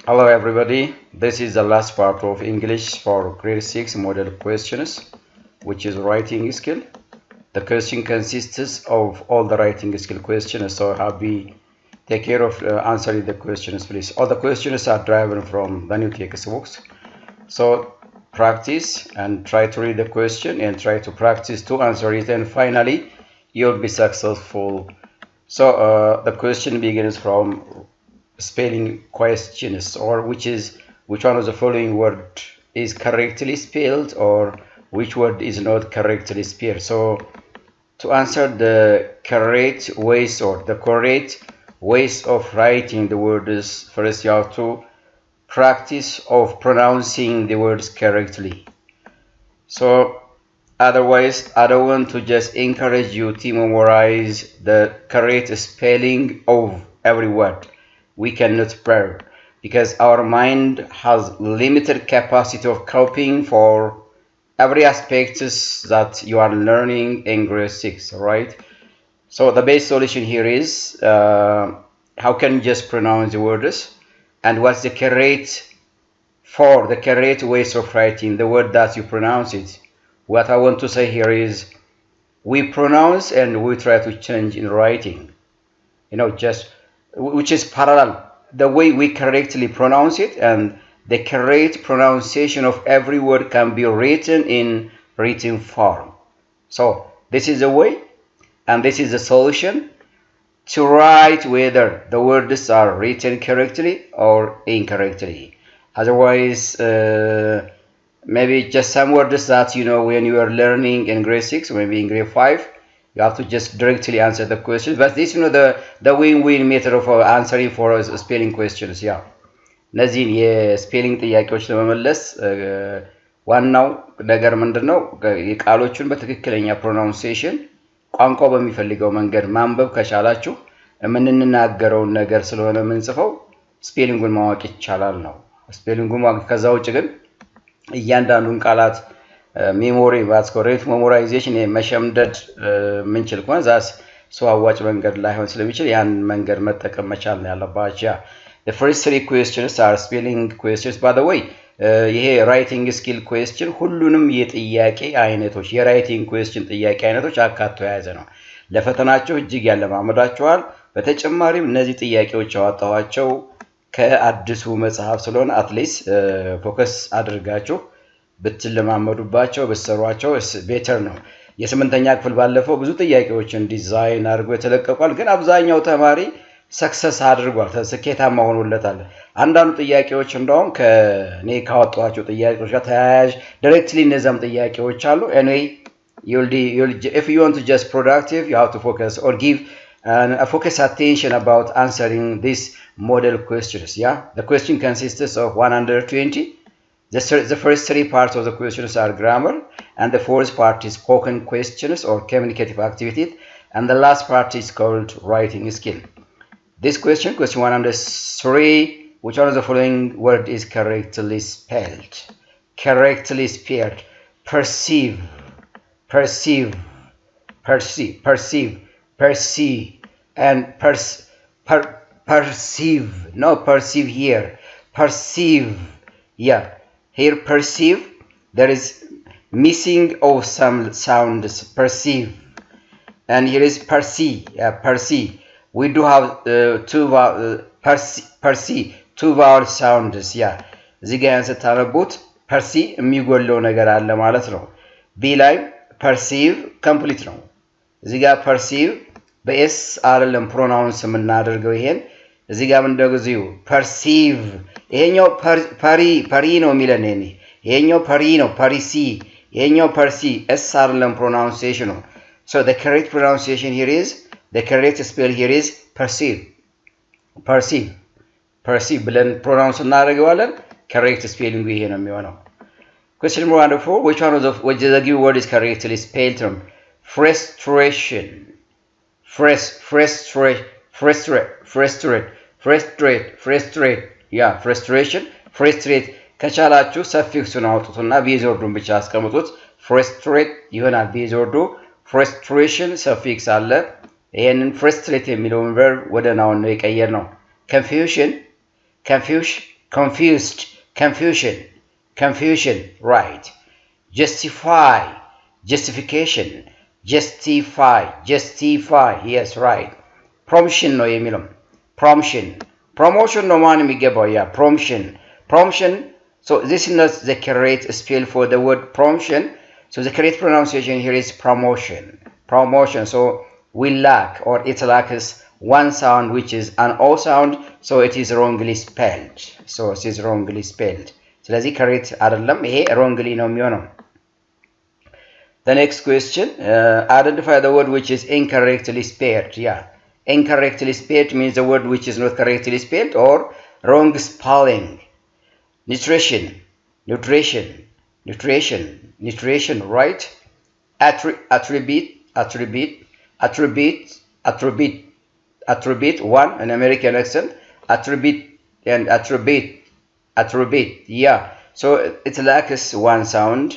Hello everybody, this is the last part of English for grade 6 model questions, which is writing skill. The question consists of all the writing skill questions, so happy take care of answering the questions please. All the questions are derived from the new textbooks. So practice and try to read the question and try to practice to answer it, and finally you'll be successful. So the question begins from spelling questions, or which one of the following word is correctly spelled, or which word is not correctly spelled. So to answer the correct ways or the correct ways of writing the words, first you have to practice of pronouncing the words correctly. So otherwise I don't want to just encourage you to memorize the correct spelling of every word. We cannot bear, because our mind has limited capacity of coping for every aspect that you are learning in grade 6, right? So the best solution here is how can you just pronounce the words, and what's the correct ways of writing the word that you pronounce it. What I want to say here is we pronounce and we try to change in writing, just which is parallel. The way we correctly pronounce it and the correct pronunciation of every word can be written in written form. So this is the way and this is the solution to write whether the words are written correctly or incorrectly. Otherwise, maybe just some words that when you are learning in grade 6, maybe in grade 5, you have to just directly answer the questions. But this, the win-win method of answering for spelling questions. Yeah. እነዚህን የስፔሊንግ ጥያቄዎች ለመመለስ ዋናው ነገር ምንድነው? የቃሎቹን በትክክለኛ ፕሮናንሲዬሽን ቋንቋው በሚፈልገው መንገድ ማንበብ ከቻላችሁ የምንናገረውን ነገር ስለሆነ የምንጽፈው ስፔሊንጉን ማወቅ ይቻላል ነው። ስፔሊንጉን ማወቅ ከዛ ውጭ ግን እያንዳንዱን ቃላት ሜሞሪ ባስኮሬት ሜሞራይዜሽን መሸምደድ ምንችል ከሆነ ዛስ ሰው አዋጭ መንገድ ላይሆን ስለሚችል ያን መንገድ መጠቀም መቻል ነው ያለባችሁ። The first three questions are spelling questions. By the way, ይሄ writing skill question ሁሉንም የጥያቄ አይነቶች የwriting question ጥያቄ አይነቶች አካቶ የያዘ ነው። ለፈተናችሁ እጅግ ያለማመዳችኋል። በተጨማሪም እነዚህ ጥያቄዎች ያወጣዋቸው ከአዲሱ መጽሐፍ ስለሆነ አትሊስት ፎከስ አድርጋችሁ ብትለማመዱባቸው በሰሯቸው ቤተር ነው። የስምንተኛ ክፍል ባለፈው ብዙ ጥያቄዎችን ዲዛይን አድርጎ የተለቀቋል፣ ግን አብዛኛው ተማሪ ሰክሰስ አድርጓል፣ ስኬታማ ሆኖለታል። አንዳንዱ ጥያቄዎች እንደውም ከኔ ካወጣኋቸው ጥያቄዎች ጋር ተያያዥ ዳይሬክትሊ እነዛም ጥያቄዎች አሉ። anyway if you want to just productive, you have to focus or give a focus attention about answering these model questions. Yeah, the question consists of 120. The first three parts of the questions are grammar, and the fourth part is spoken questions or communicative activity, and the last part is called writing skill. This question 103, which one of the following word is correctly spelled? Correctly spelled. Perceive, perceive, perceive, perceive, perceive, and perceive. No, perceive here. Perceive. Yeah. Here perceive, there is missing of some sounds, perceive. And here is perceive, perceive. We do have two vowel sounds. Yeah. እዚህ ጋር ስታነቡት perceive የሚጎለው ነገር አለ ማለት ነው። ቢ ላይ perceive complete ነው። እዚህ ጋር perceive በኤስ አይደለም ፕሮናውንስ የምናደርገው ይሄን እዚህ ጋር እንደዚህ perceive ይሄኛው ፐሪ ነው የሚለን ይሄኛው ፐሪ ነው ፐሪሲ ይሄኛው ፐርሲ ኤስ አይደለም ፕሮናንሲዬሽኑ። so the correct pronunciation here is the correct spell here is perceive, perceive, perceive ብለን ፕሮናንስ እናደርገዋለን። correct spelling ይሄ ነው የሚሆነው። question number 104, which one of the given word is correctly spelled? Frustration, frustrate. Yeah, frustration, frustrate. ከቻላችሁ ሰፊክሱን አውጡትና ቤዝወርዱን ብቻ አስቀምጡት። frustrate ይሆናል ቤዝወርዱ። frustration ሰፊክስ አለ። frustrate የሚለውን verb ወደ ናውን ነው የቀየር ነው። confusion confused, confusion, confusion, right. Justify, justification, justify, justify, yes, right. Promotion no የሚለው promotion, promotion no ማን የሚገባው ያ promotion, promotion. So this is not the correct spell for the word promotion. So the correct pronunciation here is promotion, promotion. So we lack, or it lacks one sound, which is an O sound, so it is wrongly spelled. So it is wrongly spelled. ስለዚህ correct አይደለም ይሄ wrongly ነው የሚሆነው. The next question, identify the word which is incorrectly spelled. Yeah, incorrectly spelled means the word which is not correctly spelled or wrong spelling. Nutrition, nutrition, nutrition, nutrition, right? Attribute, attribute, attribute, attribute, attribute, one, an American accent, attribute and attribute, attribute, yeah. So it lacks one sound.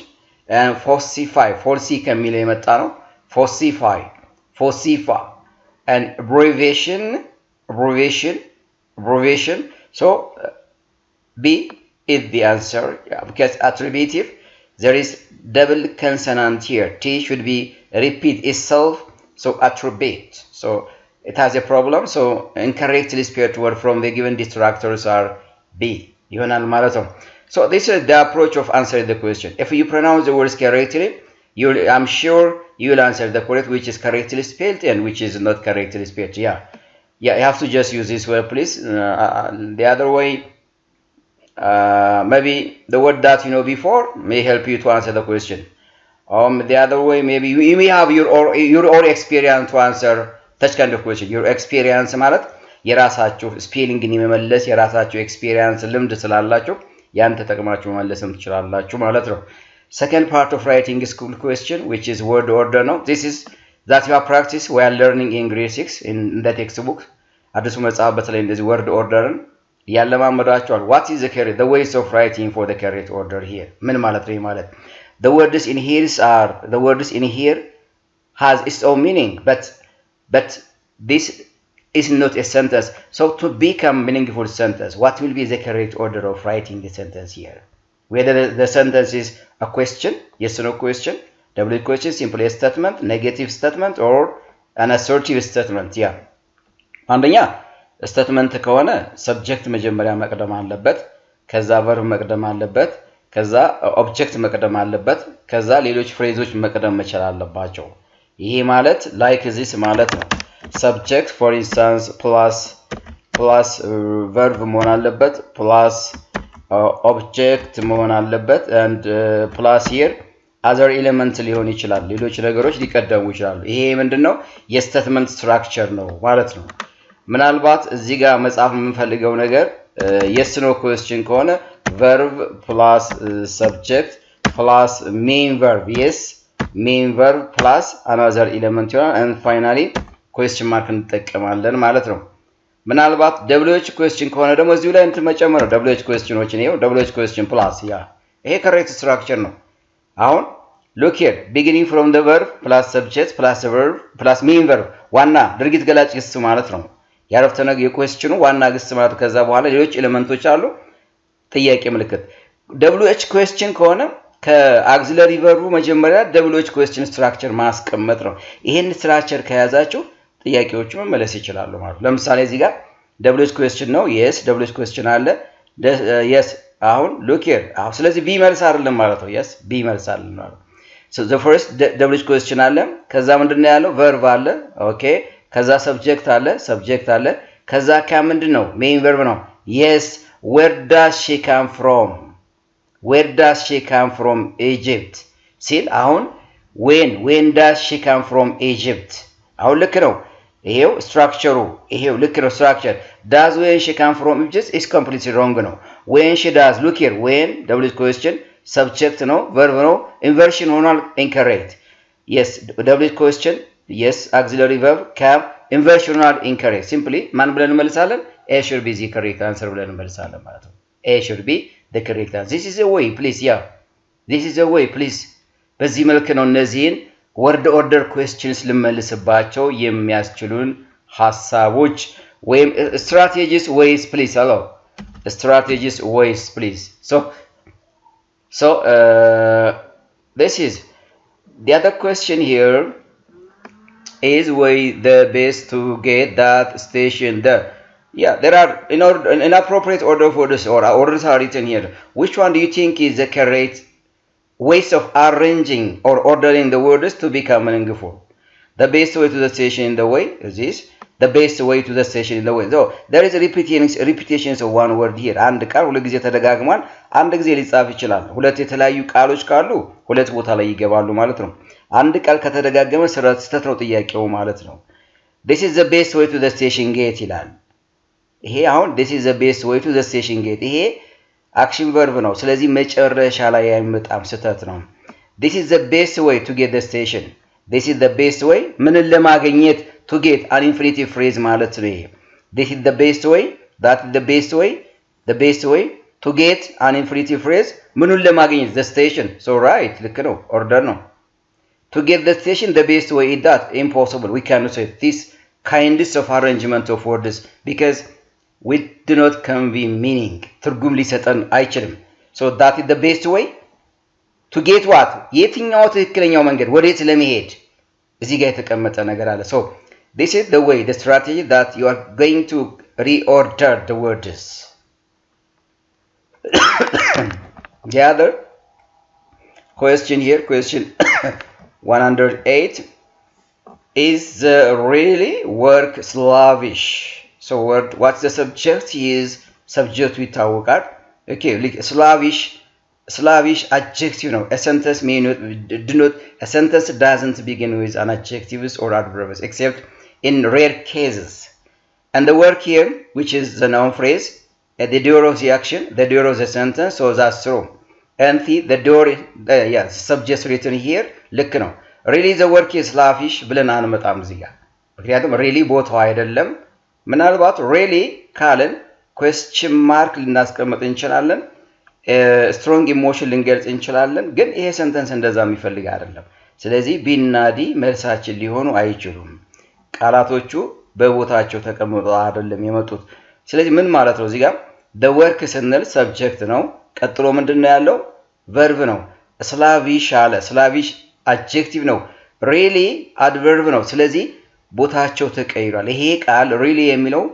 And falsify, falsi ከሚለው የመጣ ነው. Falsify, falsify, and abbreviation, abbreviation, abbreviation. So B is the answer, yeah, because attributive, there is double consonant here. T should be repeat itself, so attribute. So it has a problem. So incorrectly spelled word from the given detractors are B. ይሆናል ማለት ነው. So this is the approach of answering the question. If you pronounce the words correctly, I'm sure you will answer the correct, which is correctly spelled and which is not correctly spelled. Yeah, you have to just use this word, please. The other way, maybe the word that you know before may help you to answer the question. The other way, maybe you may have your own experience to answer such kind of question. Your experience ማለት የራሳችሁ ስፔሊንግን የመመለስ የራሳችሁ ኤክስፒሪየንስ ልምድ ስላላችሁ ያን ተጠቅማችሁ መመለስም ትችላላችሁ ማለት ነው. Second part of writing school question, which is word order ነው. This is that you have practiced while learning in grade 6 in the textbook. አዲሱ መጽሐፍ በተለይ እንደዚህ word orderን ያለማመዳችኋል. What is the ways of writing for the correct order here? ምን ማለት ነው ማለት? The words in here has its own meaning, but this is not a sentence. So to become meaningful sentence, what will be the correct order of writing the sentence here? Whether the sentence is a question, yes or no question, double question, simple statement, negative statement, or an assertive statement. Yeah. አንደኛ statement ከሆነ subject መጀመሪያ መቅደም አለበት፣ ከዛ verb መቅደም አለበት፣ ከዛ object መቅደም አለበት፣ ከዛ ሌሎች ፍሬዞች መቅደም መቻል አለባቸው። ይሄ ማለት like this ማለት ነው. Subject, for instance, plus verb መሆን አለበት, plus object መሆን አለበት, and plus here other element ሊሆን ይችላል, ሌሎች ነገሮች ሊቀደሙ ይችላሉ። ይሄ ምንድነው? የስቴትመንት ስትራክቸር ነው ማለት ነው። ምናልባት እዚህ ጋር መጻፍ የምንፈልገው ነገር yes no question ከሆነ verb plus subject plus main verb, yes, main verb plus another element ይሆናል, and finally question mark እንጠቀማለን ማለት ነው። ምናልባት WH question ከሆነ ደግሞ እዚሁ ላይ እንትን መጨመር ነው። WH questionዎችን ይሄው WH question plus ያ ይሄ correct structure ነው። አሁን look here, beginning from the verb plus subject plus verb plus main verb ዋና ድርጊት ገላጭ ግስ ማለት ነው። ያረፍተ ነገር የquestion ዋና ግስ ማለት ከዛ በኋላ ሌሎች ኤሌመንቶች አሉ። ጥያቄ ምልክት WH question ከሆነ ከአግዚለሪ verb መጀመሪያ WH question structure ማስቀመጥ ነው። ይሄን structure ከያዛችሁ ጥያቄዎቹ መመለስ ይችላሉ ማለት ነው። ለምሳሌ እዚህ ጋር WH question ነው። yes WH question አለ። yes አሁን look here አሁን ስለዚህ B መልስ አይደለም ማለት ነው። yes B መልስ አይደለም ማለት ነው። so the first WH question አለ። ከዛ ምንድነው ያለው? verb አለ። okay ከዛ subject አለ። ከዛ ምንድነው? main verb ነው። yes where does she come from? where does she come from Egypt? ሲል አሁን when does she come from Egypt? አሁን ልክ ነው። ይሄው ስትራክቸሩ ይሄው ልክ ነው ስትራክቸር does when she come from Egypt is completely wrong ነው። when she does, look here, when WH question subject ነው verb ነው inversion ሆኗል incorrect. yes WH question yes auxiliary verb come inversion ሆኗል incorrect. simply ማን ብለን እንመልሳለን? A should be the correct answer ብለን እንመልሳለን ማለት ነው። A should be the correct answer. This is a way, please. Yeah, this is a way, please. በዚህ መልክ ነው እነዚህን word order questions ልመልስባቸው የሚያስችሉን ሐሳቦች ወይም strategies, ways, please. hello strategies, ways, please. So this is the other question here is way the best to get that station there. Yeah, there are in appropriate order for this, or orders are written here. Which one do you think is the correct ways of arranging or ordering the words to become meaningful? The best way to the station in the way is this. The best way to the station in the way. So there is repetitions of one word here. አንድ ቃል ሁለት ጊዜ ተደጋግሟል። አንድ ጊዜ ሊጻፍ ይችላል። ሁለት የተለያዩ ቃሎች ካሉ ሁለት ቦታ ላይ ይገባሉ ማለት ነው። አንድ ቃል ከተደጋገመ ስህተት ነው ጥያቄው ማለት ነው። This is the best way to the station gate ይላል። ይሄ አሁን this is the best way to the station gate ይሄ አክሽን ቨርብ ነው። ስለዚህ መጨረሻ ላይ አይመጣም፣ ስህተት ነው። This is the best way to get the station. This is the best way ምንን ለማግኘት to get an infinitive phrase ማለት ነው። This is the best way, that is the best way to get an infinitive phrase ምንን ለማግኘት the station. So right, ልክ ነው፣ ኦርደር ነው። To get the station, the best way is that impossible. We cannot say this kindest of arrangement of words because we do not convey meaning. ትርጉም ሊሰጠን አይችልም. So that is the best way to get what? የትኛው ትክክለኛው መንገድ ወዴት ለመሄድ እዚህ ጋር የተቀመጠ ነገር አለ. So this is the way, the strategy that you are going to reorder the words. The other question here, question 108, is really work slavish? So what's the subject? Is subject ይታወቃል. Okay, like slavish adjective ነው. A sentence may not denote, a sentence doesn't begin with an adjective or adverb except in rare cases. And the work here, which is the noun phrase, at the door of the action, the door of the sentence, so that's true. And the door, subject written here, ልክ ነው. Really the work is slavish ብለን አንመጣም እዚህ ጋር። ምክንያቱም really ቦታው አይደለም። ምናልባት really ካልን question mark ልናስቀምጥ እንችላለን። ስትሮንግ ኢሞሽን ልንገልጽ እንችላለን። ግን ይሄ ሰንተንስ እንደዛ የሚፈልግ አይደለም። ስለዚህ ቢና ዲ መልሳችን ሊሆኑ አይችሉም። ቃላቶቹ በቦታቸው ተቀምጠው አይደለም የመጡት። ስለዚህ ምን ማለት ነው? እዚህ ጋር the work ስንል ሰብጀክት ነው። ቀጥሎ ምንድነው ያለው? ቨርብ ነው። ስላቪሽ አለ። ስላቪሽ አድጀክቲቭ ነው። really አድቨርብ ነው። ስለዚህ ቦታቸው ተቀይሯል። ይሄ ቃል really የሚለው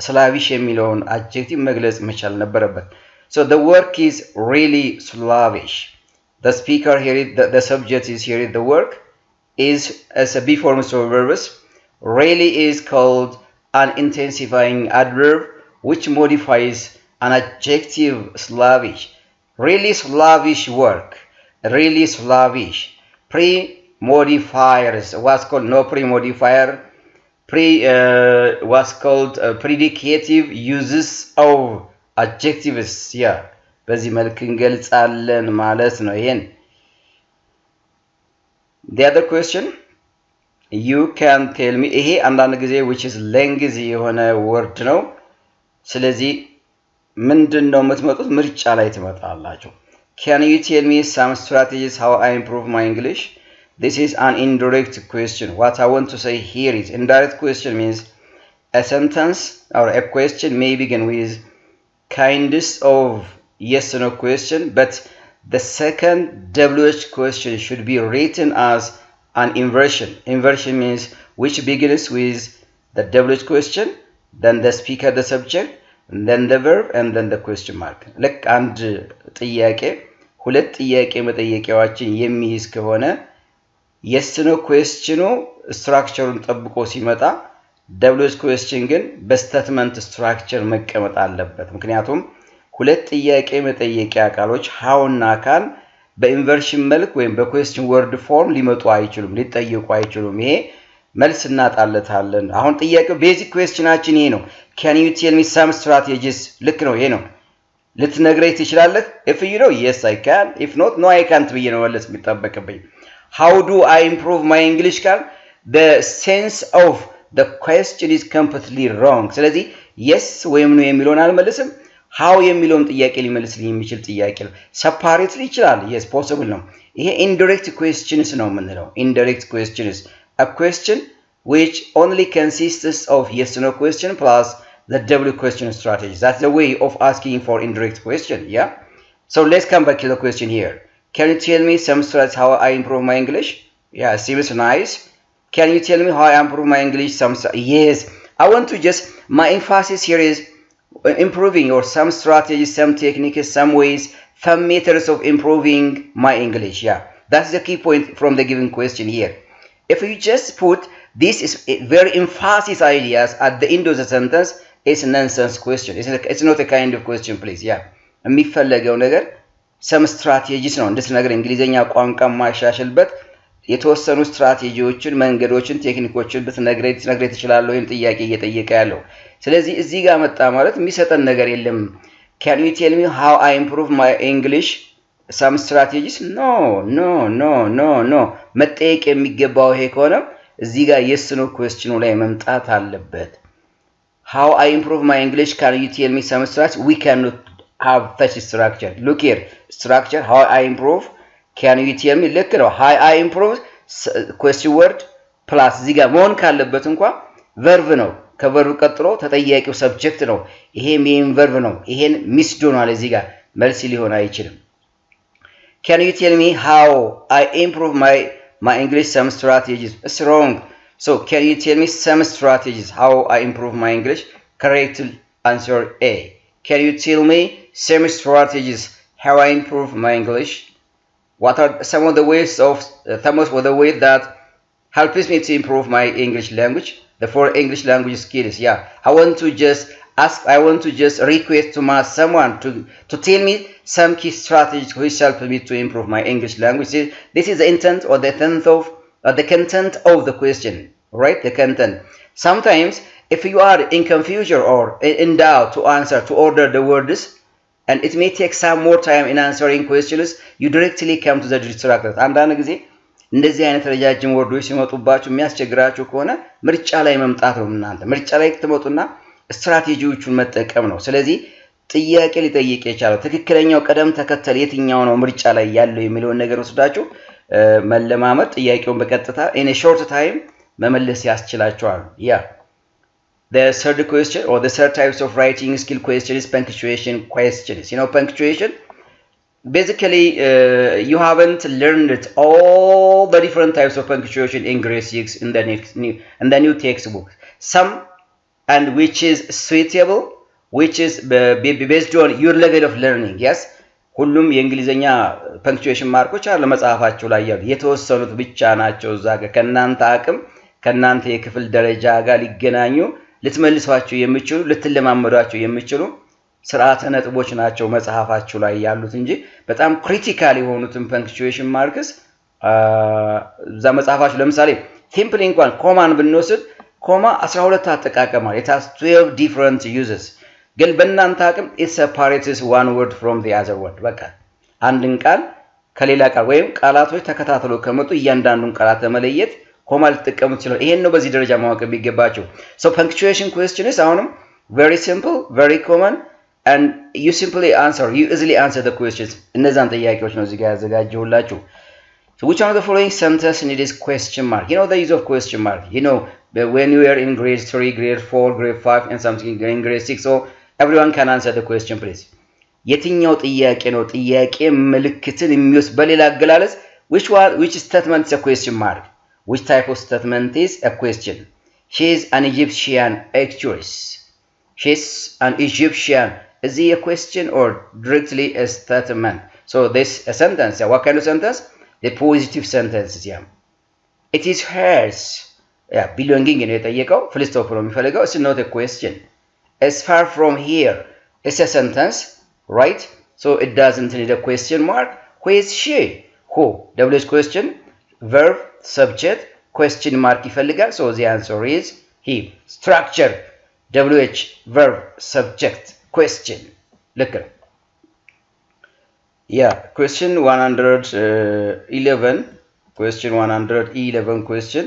ስላቪሽ የሚለውን አድጀክቲቭ መግለጽ መቻል ነበረበት። So the work is really slavish. The speaker here, the subject is here, the work is as a before of verbs. Really is called an intensifying adverb which modifies an adjective slavish. Really slavish work. Really slavish. Pre-modifiers. What's called no pre-modifier. What's called predicative uses of adjectives. Yeah. በዚህ መልክ እንገልጻለን ማለት ነው ይሄን። The other question, you can tell me, ይሄ አንዳንድ ጊዜ which is lengthy የሆነ word ነው። ስለዚህ ምንድነው የምትመጡት? ምርጫ ላይ ትመጣላችሁ። Can you tell me some strategies how I improve my English? This is an indirect question. What I want to say here is indirect question means a sentence or a question may begin with kinds of yes or no question, but the second WH question should be written as an inversion. Inversion means which begins with the WH question, then the speaker, the subject, and then the verb, and then the question mark. Like and ጥያቄ ሁለት ጥያቄ መጠየቂያዎችን የሚይዝ ከሆነ yes no question ስትራክቸሩን ጠብቆ ሲመጣ WH question ግን በስቴትመንት ስትራክቸር መቀመጥ አለበት። ምክንያቱም ሁለት ጥያቄ መጠየቂያ ቃሎች how እና can በኢንቨርሽን መልክ ወይም በኩዌስችን ወርድ ፎርም ሊመጡ አይችሉም፣ ሊጠየቁ አይችሉም። ይሄ መልስ እናጣለታለን። አሁን ጥያቄው ቤዚክ ኩዌስችናችን ይሄ ነው። can you tell me some strategies? ልክ ነው፣ ይሄ ነው። ልትነግረኝ ትችላለህ? if you know yes I can, if not no I can't ብዬ ነው መለስ የሚጠበቅብኝ። how do I improve my English? can the sense of the question is completely wrong. ስለዚህ yes ወይም no የሚለውን አልመልስም። how የሚለውን ጥያቄ ሊመልስልኝ የሚችል ጥያቄ ነው። separately ይችላል፣ yes possible ነው። ይሄ indirect questions ነው የምንለው። indirect questions, a question which only consists of yes no question plus the W question strategy. That's the way of asking for indirect question, yeah? So let's come back to the question here. Can you tell me some strategies how I improve my English? Yeah, seems nice. Can you tell me how I improve my English? Yes. I want to just, my emphasis here is improving or some strategies, some techniques, some ways, some methods of improving my English. Yeah, that's the key point from the given question here. If you just put this is very emphasis ideas at the end of the sentence, it's a nonsense question. It's not a kind of question, please. Yeah. የሚፈለገው ነገር some strategies ነው እንደዚህ እንግሊዘኛ ቋንቋ ማሻሽልበት የተወሰኑ ስትራቴጂዎችን መንገዶችን ቴክኒኮችን ብትነግረኝ ትችላለህ ወይም ጥያቄ እየጠየቀ ያለው ስለዚህ እዚህ ጋር መጣ ማለት የሚሰጠን ነገር የለም can you tell me how I improve my English some strategies no መጠየቅ የሚገባው ይሄ ከሆነ እዚህ ጋር yes no question ላይ መምጣት አለበት how I improve my English can you tell me some strategies we cannot have such structure look here structure how I improve can you tell me look at how I improve question word plus እዚህ ጋር መሆን ካለበት እንኳን verb ነው ከቨርቡ ቀጥሎ ተጠያቂው subject ነው ይሄ main verb ነው ይሄን ሚስድ ሆኗል እዚህ ጋር መልስ ሊሆን አይችልም can you tell me how I improve my English some strategies it's wrong so can you tell me some strategies how I improve my English correct answer A can you tell me some strategies how I improve my English what are some of the ways that helps me to improve my English language the four English language skills yeah I want to just request to someone to tell me some key strategies which help me to improve my English language this is the intent or the content of the question right the content sometimes if you are in confusion or in doubt to answer to order the words and it may take some more time in answering questions you directly come to the distractor አንዳንድ ጊዜ እንደዚህ አይነት ረጃጅም ወርዶች ሲመጡባችሁ የሚያስቸግራችሁ ከሆነ ምርጫ ላይ መምጣት ነው እናንተ ምርጫ ላይ ትመጡና ስትራቴጂዎቹን መጠቀም ነው ስለዚህ ጥያቄ ሊጠይቅ የቻለው ትክክለኛው ቀደም ተከተል የትኛው ነው ምርጫ ላይ ያለው የሚለውን ነገር ወስዳችሁ መለማመድ ጥያቄውን በቀጥታ in a short time መመለስ ያስችላችኋል ያ The third question or the third types of writing skill question is punctuation questions. You know punctuation? Basically, you haven't learned all the different types of punctuation in grade 6 in the new textbook. Some and which is suitable, which is based on your level of learning. Yes? ሁሉም የእንግሊዘኛ punctuation ማርኮች አለ መጽሐፋችሁ ላይ ያሉ የተወሰኑት ብቻ ናቸው እዛ ጋር ከናንተ አቅም ከናንተ የክፍል ደረጃ ጋር ሊገናኙ ልትመልሷቸው የሚችሉ ልትለማመዷቸው የሚችሉ ስርዓተ ነጥቦች ናቸው መጽሐፋችሁ ላይ ያሉት እንጂ በጣም ክሪቲካል የሆኑትን punctuation marks እዛ መጽሐፋችሁ ለምሳሌ ሲምፕሊ እንኳን ኮማን ብንወስድ ኮማ 12 አጠቃቀም አለ it has 12 different uses ግን በእናንተ አቅም it separates one word from the other word በቃ አንድን ቃል ከሌላ ቃል ወይም ቃላቶች ተከታትሎ ከመጡ እያንዳንዱን ቃላት ለመለየት ኮማ ልትጠቀሙ ይችላል ይሄን ነው በዚህ ደረጃ ማወቅ ቢገባችሁ so punctuation question is አሁንም very simple very common and you easily answer the questions እነዛን ጥያቄዎች ነው እዚህ ጋር ያዘጋጀሁላችሁ so which one of the following sentence needs question mark you know the use of question mark you know when you are in grade 3 grade 4 grade 5 and something in grade 6 so everyone can answer the question please የትኛው ጥያቄ ነው ጥያቄ ምልክትን የሚወስድ በሌላ አገላለጽ which statement is a question mark Which type of statement is a question? She is an Egyptian actress. She's an Egyptian. Is it a question or directly a statement? So this a sentence. What kind of sentence? The positive sentence. Yeah. It is hers. Yeah, belonging in it. Full stop from የሚፈልገው it's not a question. As far from here, it's a sentence, right? So it doesn't need a question mark. Who is she? Who? WH question. Verb subject question mark ይፈልጋል so the answer is he structure wh verb subject question look yeah question 111 question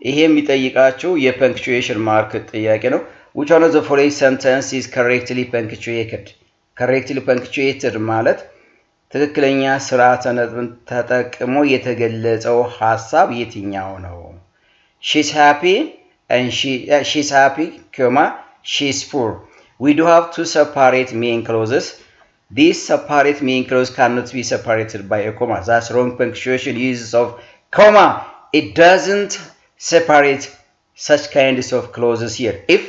ይሄ የሚጠይቃችሁ የpunctuation mark ጥያቄ ነው which one of the following sentence is correctly punctuated ማለት ትክክለኛ ስርዓተ ነጥብን ተጠቅሞ የተገለጸው ሐሳብ የትኛው ነው she's happy she's poor. We do have two separate main clauses. These separate main clause cannot be separated by a comma. That's wrong punctuation uses of comma. It doesn't separate such kinds of clauses here. If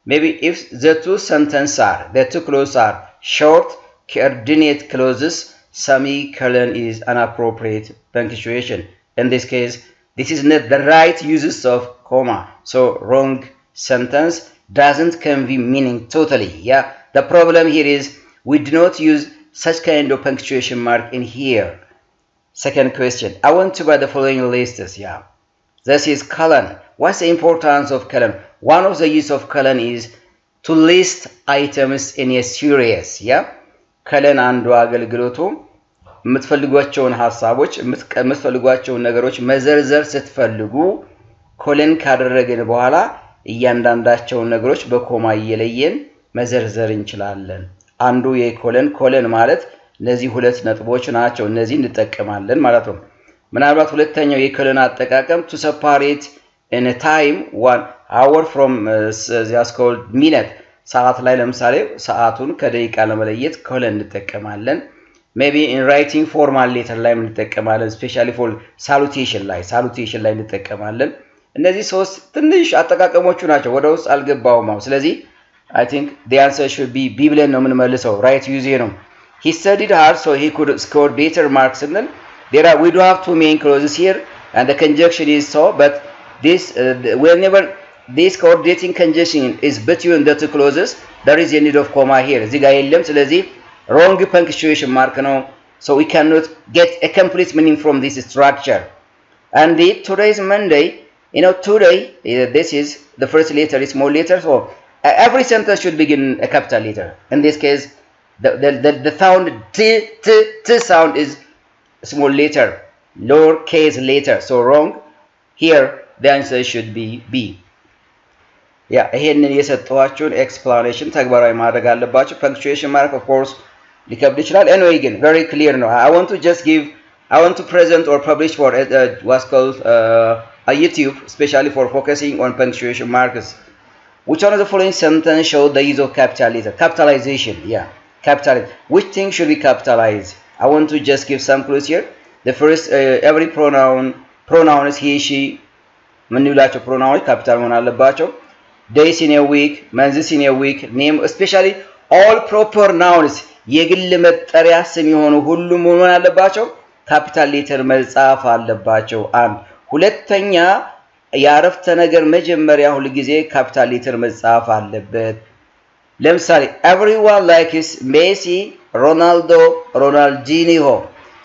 the two clauses are short coordinate clauses, semicolon is an appropriate punctuation. In this case, this is not the right uses of comma. So wrong sentence doesn't convey meaning totally. Yeah. The problem here is we do not use such kind of punctuation mark in here. Second question. I want to buy the following lists. Yeah. This is colon. What's the importance of colon? One of the use of colon is to list items in a series. Yeah. colon አንዱ አገልግሎቱ የምትፈልጓቸውን ሐሳቦች የምትፈልጓቸውን ነገሮች መዘርዘር ስትፈልጉ ኮለን ካደረግን በኋላ እያንዳንዳቸውን ነገሮች በኮማ እየለየን መዘርዘር እንችላለን። አንዱ የኮለን ማለት እነዚህ ሁለት ነጥቦች ናቸው። እነዚህ እንጠቀማለን ማለት ነው። ምናልባት ሁለተኛው የኮለን አጠቃቀም to separate in a time 1 hour from that's called minute ሰዓት ላይ ለምሳሌ ሰዓቱን ከደቂቃ ለመለየት ኮለን እንጠቀማለን። maybe in writing formal letter ላይ እንጠቀማለን especially for salutation ላይ እንጠቀማለን። እነዚህ ሶስት ትንሽ አጠቃቀሞቹ ናቸው። ወደ ውስጥ አልገባውም። ስለዚህ I think the answer should be B ብለን ነው የምንመልሰው። right use ነው። He studied hard so he could score better marks and then we do have two main clauses here and the conjunction is so, but this whenever this coordinating conjunction is between the two clauses there is a need of comma here. እዚህ ጋር የለም። ስለዚህ wrong punctuation mark ነው. So we cannot get a complete meaning from this structure. And today is Monday. Today this is the first letter is small letter, so every sentence should begin a capital letter. In this case, the sound t sound is small letter, lowercase letter. So wrong. Here the answer should be B. Yeah, ይሄንን የሰጠኋችሁን explanation ተግባራዊ ማድረግ አለባችሁ። punctuation mark of course ሊከብድ ይችላል። Anyway again very clear ነው. I want to present or publish for what's called a YouTube, especially for focusing on punctuation marks. Which one of the following sentences show the use of capital letter? Capitalization, yeah, capitalize. Which thing should be capitalized? I want to just give some clues here. The first, every pronoun is he, she. ምንላቸው ፕሮናውኖች ካፒታል መሆን አለባቸው። days in a week, months in a week, name, especially all proper nouns የግል መጠሪያ ስም የሆኑ ሁሉም መሆን አለባቸው። ካፒታል ሌተር መጻፍ አለባቸው። አንድ ሁለተኛ የአረፍተ ነገር መጀመሪያ ሁሉ ጊዜ ካፒታል ሌተር መጻፍ አለበት። ለምሳሌ everyone likes Messi, Ronaldo, Ronaldinho.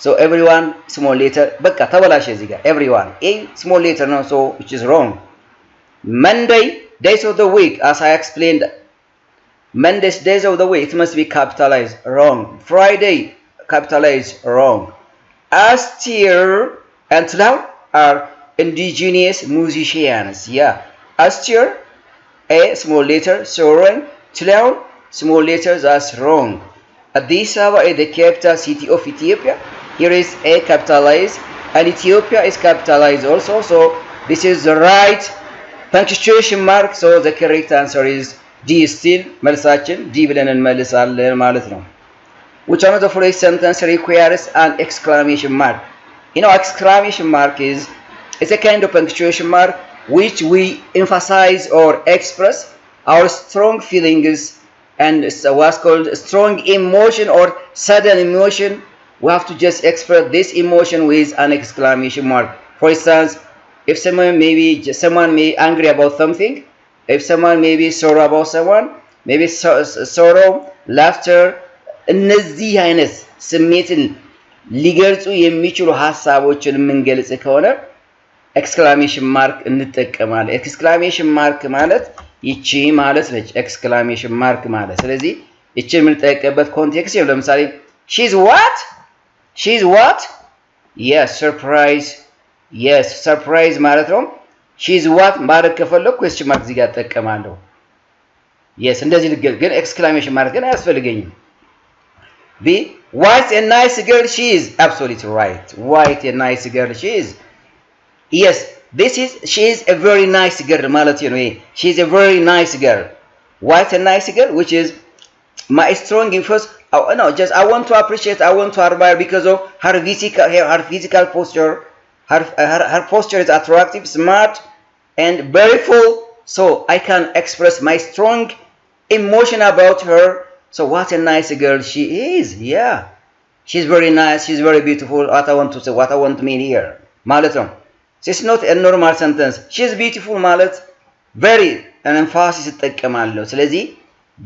So everyone small letter በቃ ተበላሸ እዚህ ጋር everyone a small letter ነው, so which is wrong. Monday days of the week, as I explained, Monday's days of the week it must be capitalized, wrong. Friday capitalized, wrong. Astir and Tlaw are indigenous musicians. Yeah, Astir a small letter, so wrong. Tlaw small letters, that's wrong. Addis Ababa is the capital city of Ethiopia. Here is a capitalized and Ethiopia is capitalized also, so this is the right punctuation mark. So the correct answer is D. Still መልሳችን D ብለን እንመልሳለን ማለት ነው። Which one of the following sentence requires an exclamation mark? Exclamation mark is a kind of punctuation mark which we emphasize or express our strong feelings and what's called strong emotion or sudden emotion. We have to just express this emotion with an exclamation mark. For instance, if someone may be angry about something, if someone may be sorrow about someone, maybe sorrow, laughter, እነዚህ አይነት ስሜትን ሊገልጹ የሚችሉ ሐሳቦችን የምንገልጽ ከሆነ ኤክስክላሜሽን ማርክ እንጠቀማለን። ኤክስክላሜሽን ማርክ ማለት ይቺ ማለት ነች። ኤክስክላሜሽን ማርክ ማለት ስለዚህ ይቺ የምንጠቀምበት ኮንቴክስት ነው። ለምሳሌ she's what yes surprise ማለት ነው። she's what ማለት ከፈለኩ question mark እዚህ ጋር ተጠቀማለሁ። yes እንደዚህ ግን ኤክስክላሜሽን ማርክ ግን አያስፈልገኝም። B. What a nice girl she is. Absolutely right. What a nice girl she is. Yes, she is a very nice girl ማለት ነው። she is a very nice girl. what a nice girl, which is my strong influence. Oh, no, just I want to appreciate, I want to admire because of her physical posture. Her posture is attractive, smart, and beautiful. So I can express my strong emotion about her. So what a nice girl she is. Yeah, she's very nice. She's very beautiful. What I want to say, what I want to mean here, ማለት ነው. It's not a normal sentence. She's beautiful ማለት very an emphasis እጠቀማለሁ። ስለዚህ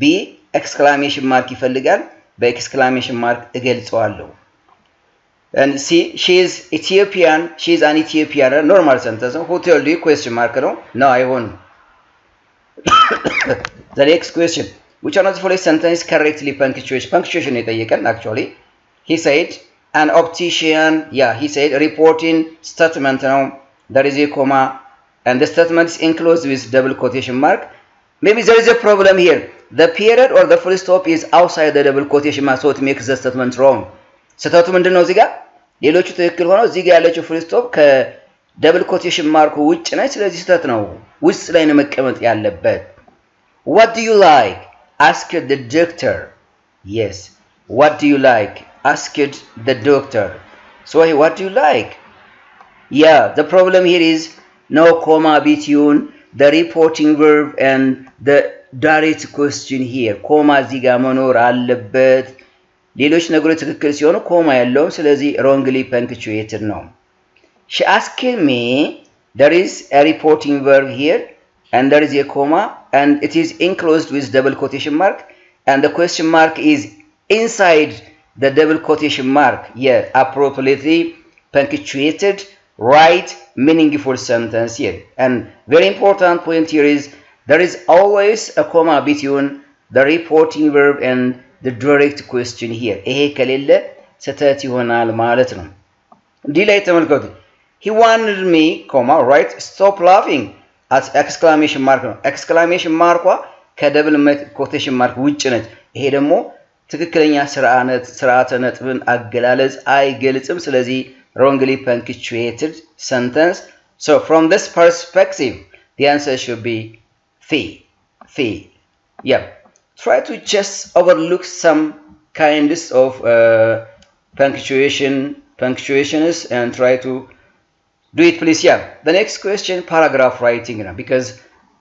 ቢ exclamation mark ይፈልጋል። በexclamation mark እገልጸዋለሁ። And see, she is Ethiopian. She is an Ethiopian. Normal sentence. Who told you? Question mark. No, I won't. The next question. Which one of the following sentence correctly punctuation? Punctuation actually. He said, an optician. Yeah, he said, reporting statement. Now, there is a comma. And the statement is enclosed with double quotation mark. Maybe there is a problem here. The period or the full stop is outside the double quotation mark, so it makes the statement wrong. ስህተቱ ምንድነው እዚህ ጋር ሌሎቹ ትክክል ሆነው እዚህ ጋር ያለችው full stop ከደብል ኮቴሽን ማርኩ ውጭ ነች ስለዚህ ስህተት ነው ውስጥ ላይ ነው መቀመጥ ያለበት What do you like asked the doctor Yes What do you like asked the doctor So what do you like Yeah the problem here is no comma between the reporting verb and the direct question here comma እዚህ ጋር መኖር አለበት ሌሎች ነገሮች ትክክል ሲሆኑ ኮማ ያለው ስለዚህ wrongly punctuated ነው She asked me there is a reporting verb here and there is a comma and it is enclosed with double quotation mark and the question mark is inside the double quotation mark yeah appropriately punctuated right meaningful sentence here and very important point here is there is always a comma between the reporting verb and the direct question here ይሄ ከሌለ ስህተት ይሆናል ማለት ነው ዲላይ ተመልከቱ he wanted me comma right stop laughing at exclamation mark ነው exclamation mark ከደብል quotation mark ውጭ ነች ይሄ ደግሞ ትክክለኛ ስርዓተ ነጥብን አገላለጽ አይገልጽም ስለዚህ wrongly punctuated sentence so from this perspective the answer should be fee yeah Try to just overlook some kinds of punctuations and try to do it please yeah the next question paragraph writing because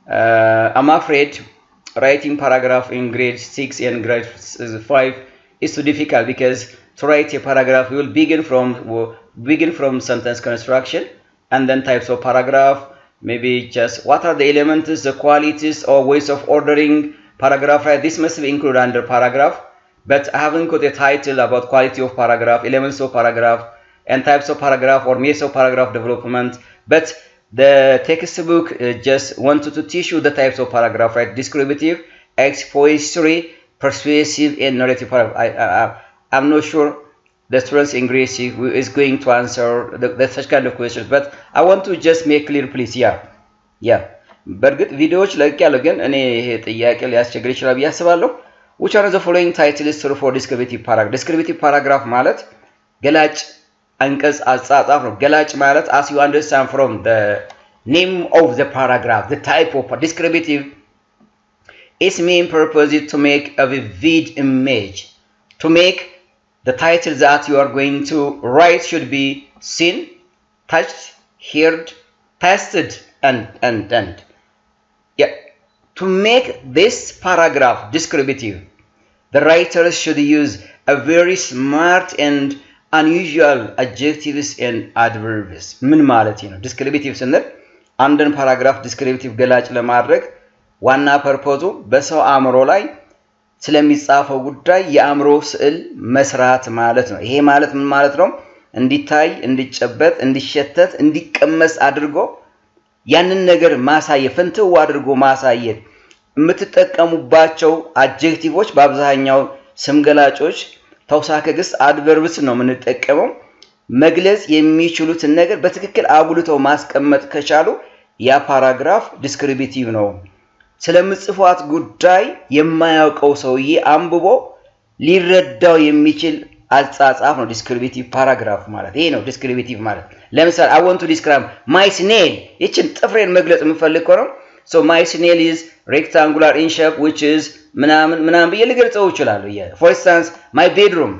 I'm afraid writing paragraph in grade 6 and grade 5 is too difficult because to write a paragraph we will begin from sentence construction and then types of paragraph maybe just what are the elements the qualities or ways of ordering paragraph right this must be included under paragraph but I haven't got a title about quality of paragraph elements of paragraph and types of paragraph or means of paragraph development but the textbook just wanted to teach you the types of paragraph right descriptive expository persuasive and narrative paragraph I'm not sure the students in grade 6 is going to answer such kind of questions but I want to just make clear please yeah በርግጥ ቪዲዮዎች ለቅ ያለው ግን እኔ ይሄ ጥያቄ ሊያስቸግር ይችላል ያስባለሁ which are the following titles for descriptive paragraph ማለት ገላጭ አንቀጽ አጻጻፍ ነው ገላጭ ማለት as you understand from the name of the paragraph the type of descriptive its main purpose is to make a vivid image to make the title that you are going to write should be seen touched heard tasted and yeah to make this paragraph descriptive the writers should use a very smart and unusual adjectives and adverbs ምን ማለት ነው descriptive ስንል አንድን paragraph descriptive ገላጭ ለማድረግ ዋና ፐርፖዙ በሰው አእምሮ ላይ ስለሚጻፈው ጉዳይ የአእምሮ ስዕል መስራት ማለት ነው ይሄ ማለት ምን ማለት ነው እንዲታይ እንዲጨበጥ እንዲሸተት እንዲቀመስ አድርጎ ያንን ነገር ማሳየት ፍንትው አድርጎ ማሳየት የምትጠቀሙባቸው አድጀክቲቮች በአብዛኛው ስም ገላጮች ተውሳከ ግስ አድቨርብስ ነው የምንጠቀመው መግለጽ የሚችሉትን ነገር በትክክል አጉልተው ማስቀመጥ ከቻሉ ያ ፓራግራፍ ዲስክሪፕቲቭ ነው ስለምጽፏት ጉዳይ የማያውቀው ሰውዬ አንብቦ ሊረዳው የሚችል አጻጻፍ ነው ዲስክሪፕቲቭ ፓራግራፍ ማለት ይሄ ነው ዲስክሪፕቲቭ ማለት ለምሳሌ I want to describe my snail እቺን ጥፍሬን መግለጽ የምፈልግ ከሆነ So my snail is rectangular in shape, which is ምናምን ብዬ ልገልጸው እችላለሁ። For instance, my bedroom.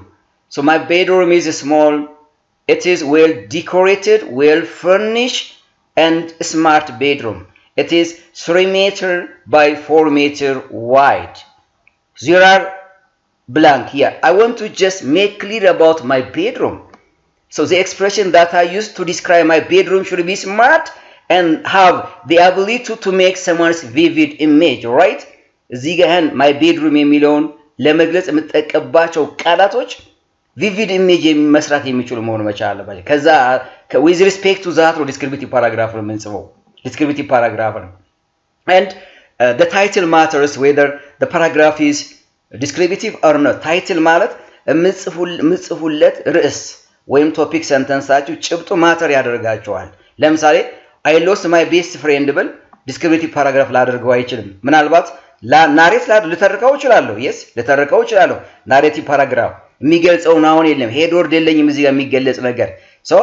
So my bedroom is small. It is well decorated, well furnished, and smart bedroom. It is 3 meter by 4 meter wide. There are blank here. I want to just make clear about my bedroom. So the expression that I use to describe my bedroom should be smart and have the ability to make someone's vivid image, right? እዚህ ጋር my bedroom የሚለውን ለመግለጽ የምጠቀምባቸው ቃላቶች vivid image መስራት የሚችሉ መሆን መቻል አለባቸው። ከዛ with respect to that descriptive paragraph ነው የምንጽፈው። descriptive paragraph ነው. And the title matters whether the paragraph is descriptive or not. title ማለት የምጽፉለት ርዕስ ወይም ቶፒክ ሰንተንሳችሁ ጭብጡ ማተር ያደርጋቸዋል። ለምሳሌ I lost my best friend ብል descriptive paragraph ላደርገው አይችልም። ምናልባት ናሬት ልተርከው እችላለሁ። yes ልተርከው እችላለሁ። narrative paragraph የሚገልጸውን አሁን የለም ሄድ ወርድ የለኝም እዚህ ጋር የሚገለጽ ነገር so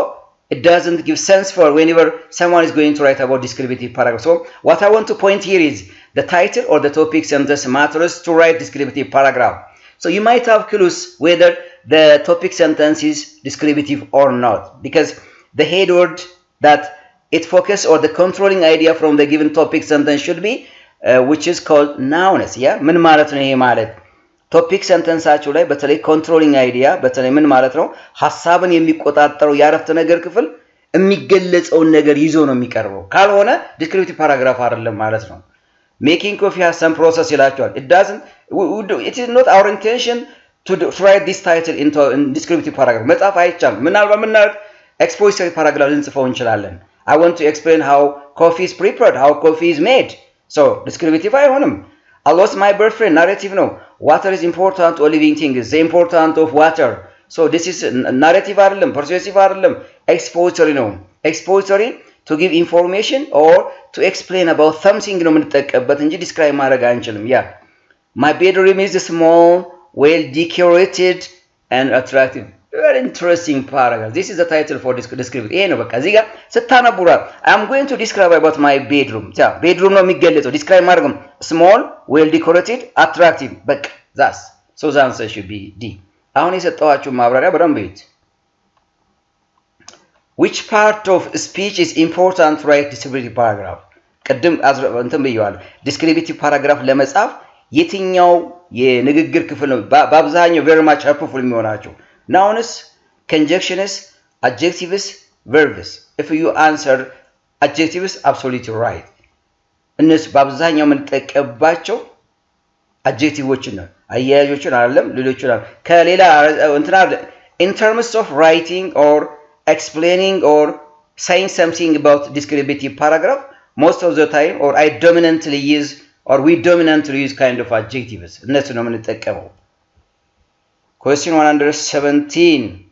it doesn't give sense for whenever someone is going to write about descriptive paragraph. So what I want to point here is the title or the topic sentence matters to write descriptive paragraph. So you might have clues whether the topic sentence is descriptive or not because the head word that it focuses or the controlling idea from the given topic sentence should be which is called nouns. Yeah, ምን ማለት ነው ይሄ ማለት ቶፒክ ሰንተንሳችሁ ላይ በተለይ ኮንትሮሊንግ አይዲያ በተለይ ምን ማለት ነው ሐሳብን የሚቆጣጠረው ያረፍተ ነገር ክፍል የሚገለጸውን ነገር ይዞ ነው የሚቀርበው ካልሆነ ዲስክሪፕቲቭ ፓራግራፍ አይደለም ማለት ነው making coffee has some process ይላቸዋል it is not our intention to write this title into descriptive paragraph መጻፍ አይቻልም ምናልባት ምናልባት expository paragraph ልንጽፈው እንችላለን I want to explain how coffee is prepared how coffee is made so descriptive አይሆንም I lost my boyfriend narrative no water is important to a living thing is the importance of water so this is narrative አይደለም persuasive አይደለም expository ነው expository to give information or to explain about something ነው የምንጠቀምበት እንጂ describe ማድረግ አንችልም yeah my bedroom is small well decorated and attractive very interesting paragraph this is the title for this description ይሄ ነው በቃ እዚህ ጋር ስታነቡራ I'm going to describe about my bedroom yeah bedroom ነው የሚገለጸው describe ማድረግ small well decorated attractive በቃ that's so the answer should be D አሁን የሰጠዋችሁ ማብራሪያ በደንብ እዩት which part of speech is important to write descriptive paragraph ቀደም እንትን ብየዋለሁ descriptive paragraph ለመጻፍ የትኛው የንግግር ክፍል ነው በአብዛኛው very much helpful የሚሆናችሁ nouns conjunctions adjectives verbs if you answer adjectives absolutely right እነሱ በአብዛኛው የምንጠቀምባቸው adjectiveዎችን ነው አያያዦችን አይደለም ሌሎችን ከሌላ እንትና in terms of writing or explaining or saying something about descriptive paragraph most of the time or I dominantly use or we dominantly use kind of adjectives እነሱ ነው የምንጠቀመው Question 117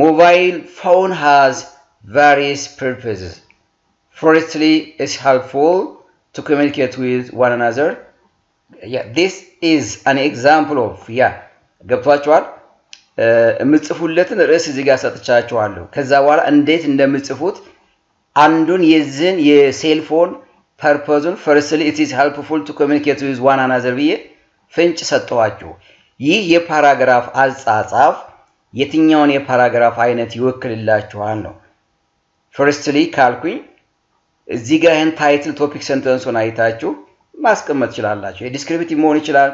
Mobile phone has various purposes. Firstly, it's helpful to communicate with one another. Yeah, this is an example of ገብቷችኋል የምጽፉለትን ርዕስ እዚህ ጋር ሰጥቻችኋለሁ ከዛ በኋላ እንዴት እንደምጽፉት አንዱን የዚህን የሴልፎን ፐርፖዙን firstly it is helpful to communicate with one another ብዬ ፍንጭ ሰጠዋችሁ ይህ የፓራግራፍ አጻጻፍ የትኛውን የፓራግራፍ አይነት ይወክልላችኋል ነው firstly ካልኩኝ እዚህ ጋር ይሄን ታይትል ቶፒክ ሰንተንሱን አይታችሁ ማስቀመጥ ይችላልላችሁ የዲስክሪፕቲቭ መሆን ይችላል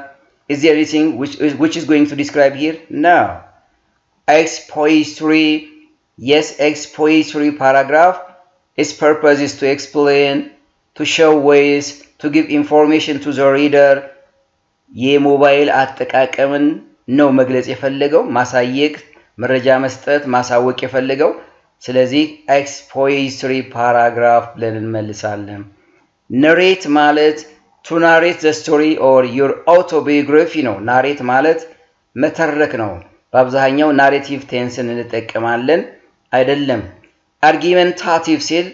is there anything which is going to describe here no expository yes expository paragraph its purpose is to explain to show ways to give information to the reader የሞባይል አጠቃቀምን ነው መግለጽ የፈለገው ማሳየቅ መረጃ መስጠት ማሳወቅ የፈለገው ስለዚህ expository paragraph ብለን እንመልሳለን narrate ማለት to narrate the story or your autobiography ነው narrate ማለት መተረክ ነው በአብዛኛው narrative tense እንጠቀማለን አይደለም argumentative ሲል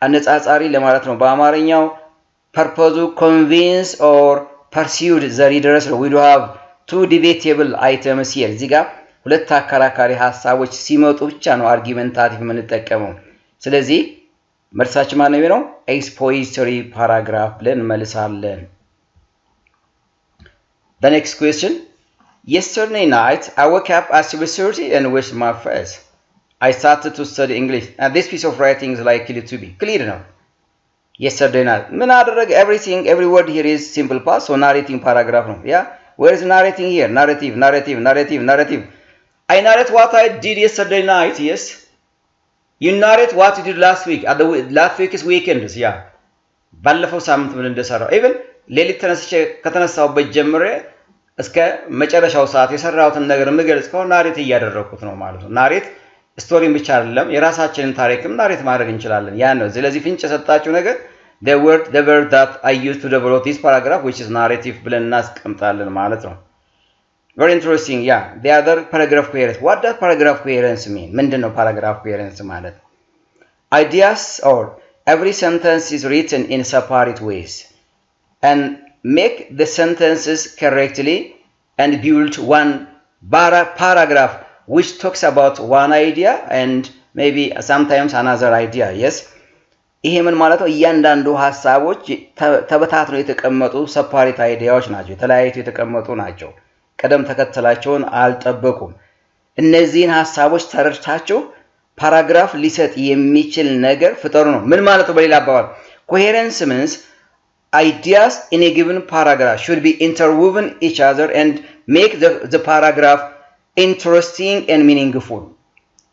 አነጻጻሪ ለማለት ነው በአማርኛው purpose convince or pursued the readers we do have two debatable items here እዚህ ጋር ሁለት አከራካሪ ሐሳቦች ሲመጡ ብቻ ነው argumentative የምንጠቀመው ስለዚህ መልሳችን ማን ነው የሚሆነው? ኤክስፖዚቶሪ ፓራግራፍ ብለን እንመልሳለን። The next question. Yesterday night, I woke up at 7:30 and washed my face. I started to study English. And this piece of writing is likely to be clear now. Yesterday night. ምን አደረገ? Everything, every word here is simple past, so narrating paragraph ነው. Yeah? Where is narrating here? Narrative, narrative, narrative, narrative. I narrate what I did yesterday night, yes. You narrate what you did last week. At the last week's weekends, yeah. ባለፈው ሳምንት ምን እንደሰራው even ሌሊት ተነስቼ ከተነሳውበት ጀምሬ እስከ መጨረሻው ሰዓት የሰራሁትን ነገር ምገልጽ ከሆነ ናሬት እያደረኩት ነው ማለት ነው። ናሬት ስቶሪን ብቻ አይደለም የራሳችንን ታሪክም ናሬት ማድረግ እንችላለን። ያ ነው ስለዚህ ፍንጭ የሰጣችሁ ነገር the word that I used to develop this paragraph which is narrative ብለን እናስቀምጣለን ማለት ነው። Very interesting. Yeah, the other paragraph coherence. What does paragraph coherence mean? ምንድነው paragraph coherence ማለት? Ideas or every sentence is written in separate ways and make the sentences correctly and build one paragraph which talks about one idea and maybe sometimes another idea. Yes. ይሄ ምን ማለት ነው? እያንዳንዱ ሐሳቦች ተበታትነው የተቀመጡ separate ideas ናቸው። የተለያዩ የተቀመጡ ናቸው። ቀደም ተከተላቸውን አልጠበቁም። እነዚህን ሐሳቦች ተረድታችሁ ፓራግራፍ ሊሰጥ የሚችል ነገር ፍጠሩ ነው። ምን ማለት ነው? በሌላ አባባል coherence means ideas in a given paragraph should be interwoven each other and make the paragraph interesting and meaningful.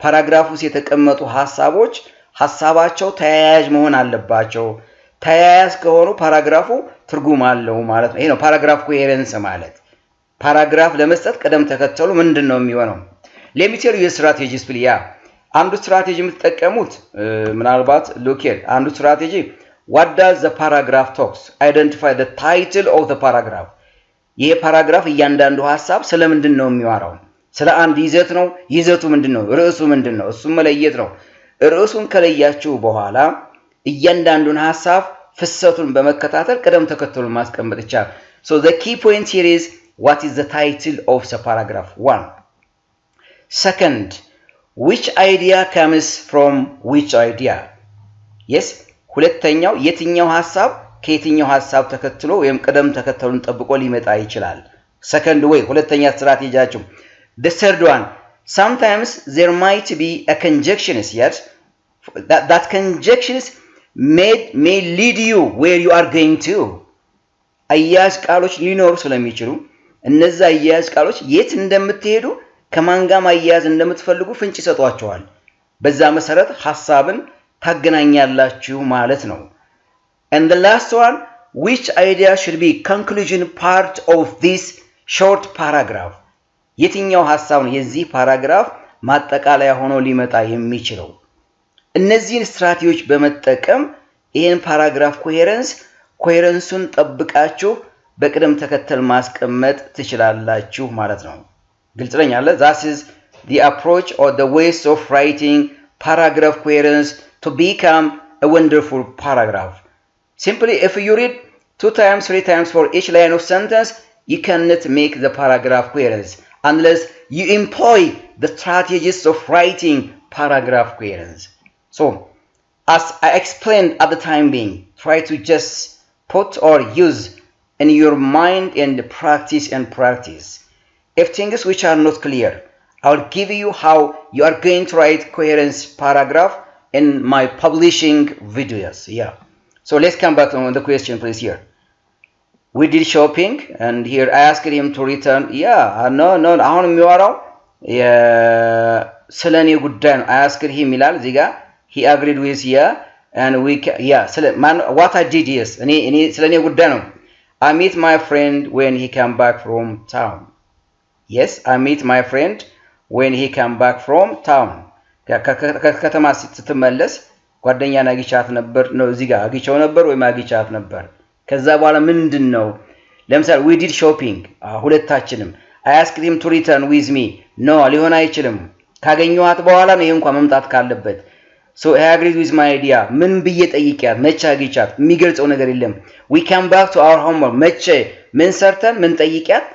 ፓራግራፍ ውስጥ የተቀመጡ ሐሳቦች ሐሳባቸው ተያያዥ መሆን አለባቸው። ተያያዥ ከሆኑ ፓራግራፉ ትርጉም አለው ማለት ነው። ይሄ ነው ፓራግራፍ coherence ማለት። ፓራግራፍ ለመስጠት ቀደም ተከተሉ ምንድነው የሚሆነው? let me tell you a strategy please. ያ አንዱ ስትራቴጂ የምትጠቀሙት ምናልባት look here አንዱ ስትራቴጂ what does the paragraph talks? Identify the title of the paragraph. ይሄ ፓራግራፍ እያንዳንዱ ሐሳብ ስለምንድነው የሚያወራው? ስለ አንድ ይዘት ነው። ይዘቱ ምንድነው? ርዕሱ ምንድነው? እሱን መለየት ነው። ርዕሱን ከለያችሁ በኋላ እያንዳንዱን ሐሳብ ፍሰቱን በመከታተል ቀደም ተከተሉን ማስቀመጥ ይቻላል። So the key point here is what is the title of the paragraph? 1. Second, which idea comes from which idea? Yes, ሁለተኛው የትኛው ሐሳብ ከየትኛው ሐሳብ ተከትሎ ወይም ቀደም ተከተሉን ጠብቆ ሊመጣ ይችላል? Second way, ሁለተኛ ስትራቴጂያችሁ. The third one, sometimes there might be a conjunction, yes, that conjunction may lead you where you are going to. አያያዥ ቃሎች ሊኖሩ ስለሚችሉ እነዛ አያያዥ ቃሎች የት እንደምትሄዱ ከማን ጋር ማያያዝ እንደምትፈልጉ ፍንጭ ይሰጧቸዋል። በዛ መሰረት ሐሳብን ታገናኛላችሁ ማለት ነው። And the last one, which idea should be conclusion part of this short paragraph? የትኛው ሐሳብ ነው የዚህ ፓራግራፍ ማጠቃለያ ሆኖ ሊመጣ የሚችለው? እነዚህን ስትራቴጂዎች በመጠቀም ይሄን ፓራግራፍ ኮሄረንሱን ጠብቃችሁ በቅደም ተከተል ማስቀመጥ ትችላላችሁ ማለት ነው። ግልጽ ነኝ አለ? That is the approach or the ways of writing paragraph coherence to become a wonderful paragraph. Simply, if you read 2 times, 3 times for each line of sentence, you cannot make the paragraph coherence unless you employ the strategies of writing paragraph coherence. So, as I explained at the time being, try to just put or use in your mind and practice. If things which are not clear, I'll give you how you are going to write coherence paragraph in my publishing videos. Yeah. So let's come back on the question please here. We did shopping and here I asked him to return. Yeah, no. አሁን የሚወራው ስለኔ ጉዳይ ነው። I asked him ይላል እዚህ ጋር he agreed with yeah and we what I did yes እኔ ስለኔ ጉዳይ ነው. I meet my friend when he came back from town. Yes, I meet my friend when he came back from town. ከተማ ስትመለስ ጓደኛና አግኝቻት ነበር ነው እዚህ ጋር አግኝቻው ነበር ወይ ማግኝቻት ነበር። ከዛ በኋላ ምንድነው? ለምሳሌ we did shopping ሁለታችንም I asked him to return with me. No, ሊሆን አይችልም። ካገኘኋት በኋላ ነው እንኳን መምጣት ካለበት። So I agreed with my idea. ምን ብዬ ጠይቂያት መቼ አግኝቻት የሚገልጸው ነገር የለም። We came back to our homework. መቼ ምን ሰርተን ምን ጠይቂያት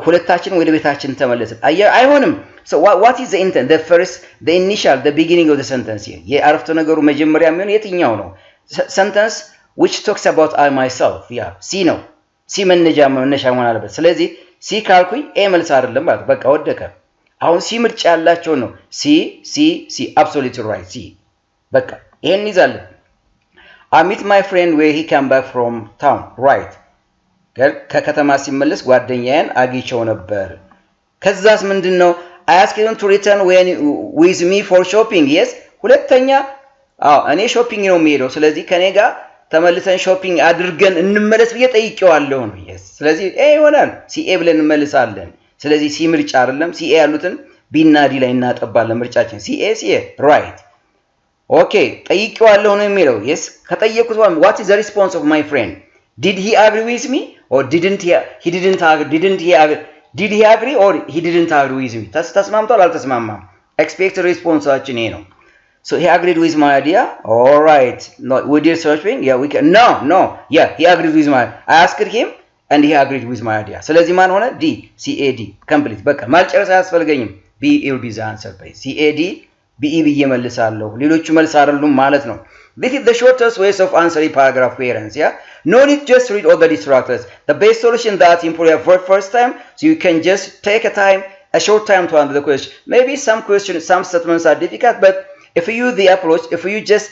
ሁለታችን ወደ ቤታችን ተመለስን አይሆንም so what is the intent the first the initial the beginning of the sentence here የአረፍተ ነገሩ መጀመሪያ የሚሆን የትኛው ነው sentence which talks about I myself yeah C ነው C መነሻ መሆን አለበት ስለዚህ C ካልኩኝ A መልስ አይደለም ማለት በቃ ወደቀ አሁን C ምርጫ ያላቸው ነው C absolutely right C በቃ ይሄን ይዛለን I meet my friend where he came back from town right ከከተማ ሲመለስ ጓደኛዬን አግኝቼው ነበር ከዛስ ምንድነው I asked him to return when with me for shopping yes ሁለተኛ እኔ ሾፒንግ ነው የሚሄደው ስለዚህ ከኔ ጋር ተመልሰን ሾፒንግ አድርገን እንመለስ ብዬ ጠይቄዋለሁ ነው yes ስለዚህ ይሆናል CA ብለን እንመልሳለን ስለዚህ C ምርጫ አይደለም CA ያሉትን B እና D ላይ እናጠባለን ምርጫችን CA right okay ጠይቄዋለሁ ነው የሚለው yes ከጠየቁት what is the response of my friend did he agree with me or did he agree or he didn't agree with me ተስማምቷል አልተስማማም expected response አችን ይሄ ነው so he agreed with my idea all right no we did searching yeah we can no yeah he agreed with my I asked him and he agreed with my idea ስለዚህ ማን ሆነ D CAD complete በቃ ማልጨረስ አያስፈልገኝም B will be the answer please CAD BE ብዬ መልሳለሁ ሌሎቹ መልስ አይደሉም ማለት ነው This is the shortest way of answering paragraph coherence, yeah? No need just read all the distractors. The best solution that improve your first time, so you can just take a short time to answer the question. Maybe some questions, some statements are difficult, but if you use the approach, if you just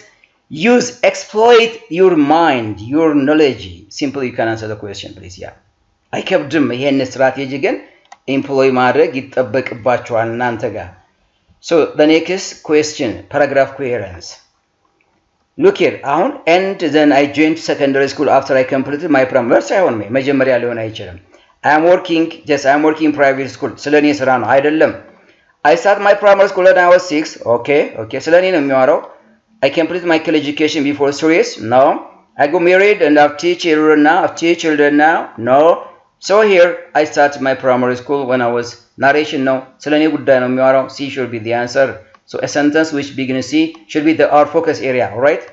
exploit your mind, your knowledge, simply you can answer the question, please, yeah. I kept them, ይሄን strategy ግን employ ማድረግ ይጠበቅባችኋል እናንተ ጋር. So the next question, paragraph coherence. Look here አሁን and then I joined secondary school after I completed my primary ሳይሆን መጀመሪያ ሊሆን አይችልም I am working in private school ስለኔ ስራ ነው አይደለም I started my primary school when I was 6 okay ስለኔ ነው የሚያወራው I completed my college education before 3 years no I got married and have 2 children now no so here I started my primary school when I was narration ነው ስለኔ ጉዳይ ነው የሚያወራው C should be the answer So a sentence which begins C should be our focus area, alright?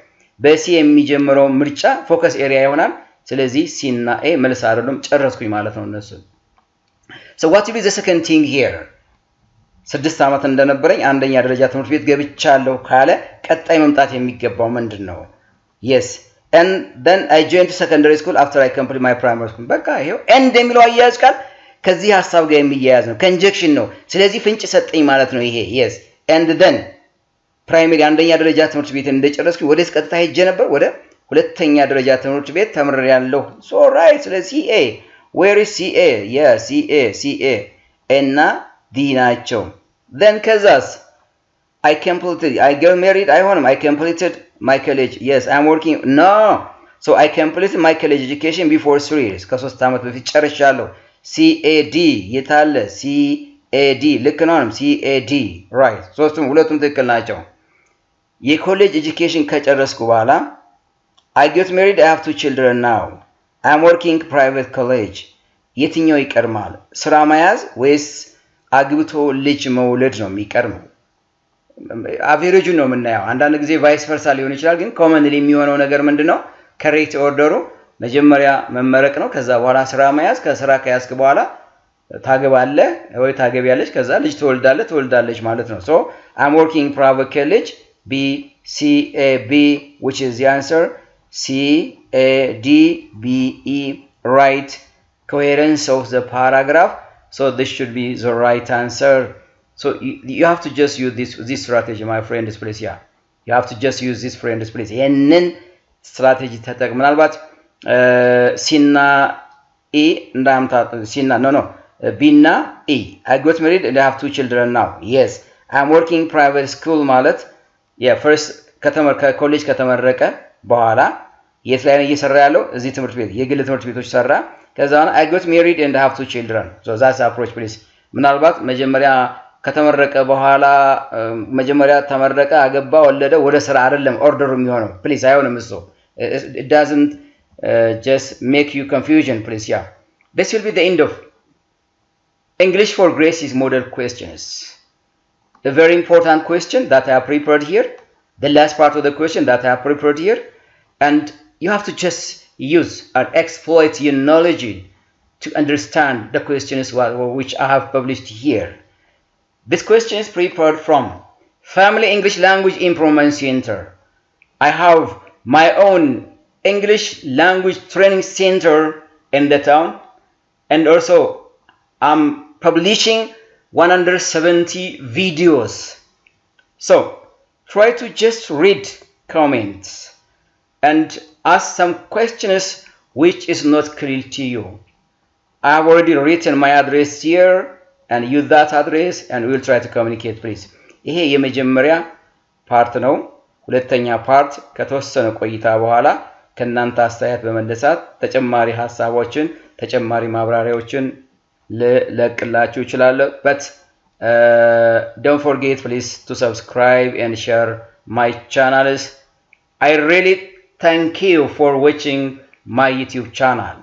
በC የሚጀምረው ምርጫ focus area ይሆናል። ስለዚህ C እና A መልስ አይደለም ጨረስኩኝ ማለት ነው እነሱ። So what will be the second thing here? 6 ዓመት እንደነበረኝ አንደኛ ደረጃ ትምህርት ቤት ገብቻለሁ ካለ ቀጣይ መምጣት የሚገባው ምንድነው? Yes. And then I joined secondary school after I completed my primary school. በቃ ይሄው end የሚለው አያያዝ ቃል ከዚህ ሐሳብ ጋር የሚያያዝ ነው። conjunction ነው። ስለዚህ ፍንጭ ሰጠኝ ማለት ነው ይሄ. Yes. And then primary አንደኛ ደረጃ ትምህርት ቤት እንደጨረስኩ ወደስ ቀጥታ ሄጄ ነበር ወደ ሁለተኛ ደረጃ ትምህርት ቤት ተምሬያለሁ so right ስለዚህ CA where is CA yeah CA እና D ናቸው then ከዛስ I got married አይሆንም I completed my college yes I'm working no so I completed my college education before 3 years ከ3 ዓመት በፊት ጨርሻለሁ CAD የታለ CAD ልክ ነው CAD right ሁለቱም ትክክል ናቸው የኮሌጅ ኤጁኬሽን ከጨረስኩ በኋላ I got married I have 2 children now I'm working private college የትኛው ይቀርማል ስራ መያዝ ወይስ አግብቶ ልጅ መውለድ ነው የሚቀርመው አቨሬጁ ነው የምናየው አንዳንድ ጊዜ ቫይስ ቨርሳ ሊሆን ይችላል ግን ኮመንሊ የሚሆነው ነገር ምንድነው ከሬት ኦርደሩ መጀመሪያ መመረቅ ነው ከዛ በኋላ ስራ መያዝ ከስራ ከያዝክ በኋላ ታገባለህ ወይ ታገቢያለሽ ከዛ ልጅ ትወልዳለች ማለት ነው so I'm working private college B C A B which is the answer C A D B E right coherence of the paragraph so this should be the right answer so you have to just use this strategy my friend please yeah you have to just use this friend please ይሄንን ስትራቴጂ ተጠቅም ምናልባት ሲና E እንዳምጣት ሲና no B እና E I got married and I have 2 children now yes I'm working private school ማለት yeah first ከኮሌጅ ከተመረቀ በኋላ የት ላይ ነው እየሰራ ያለው እዚህ ትምህርት ቤት የግል ትምህርት ቤቶች ሰራ ከዛና I got married and I have 2 children so that's approach please ምናልባት መጀመሪያ ከተመረቀ በኋላ መጀመሪያ ተመረቀ አገባ ወለደ ወደ ስራ አይደለም ኦርደሩ የሚሆነው please አይሆንም እሱ it doesn't just make you confusion please yeah this will be the end of English for Grade 6 model questions a very important question that I have prepared here the last part of the question that I have prepared here and you have to just use and exploit your knowledge to understand the questions which I have published here. This question is prepared from Family English Language Improvement Center. I have my own English language training center in the town, and also I'm publishing 170 videos. So try to just read comments and ask some questions which is not clear to you. I've already written my address here and use that address and we'll try to communicate, please. ይሄ የመጀመሪያ ፓርት ነው። ሁለተኛ ፓርት ከተወሰነ ቆይታ በኋላ ከናንተ አስተያየት በመነሳት ተጨማሪ ሐሳቦችን ተጨማሪ ማብራሪያዎችን ለቅላችሁ ይችላል። but don't forget please to subscribe and share my channels. I really thank you for watching my YouTube channel.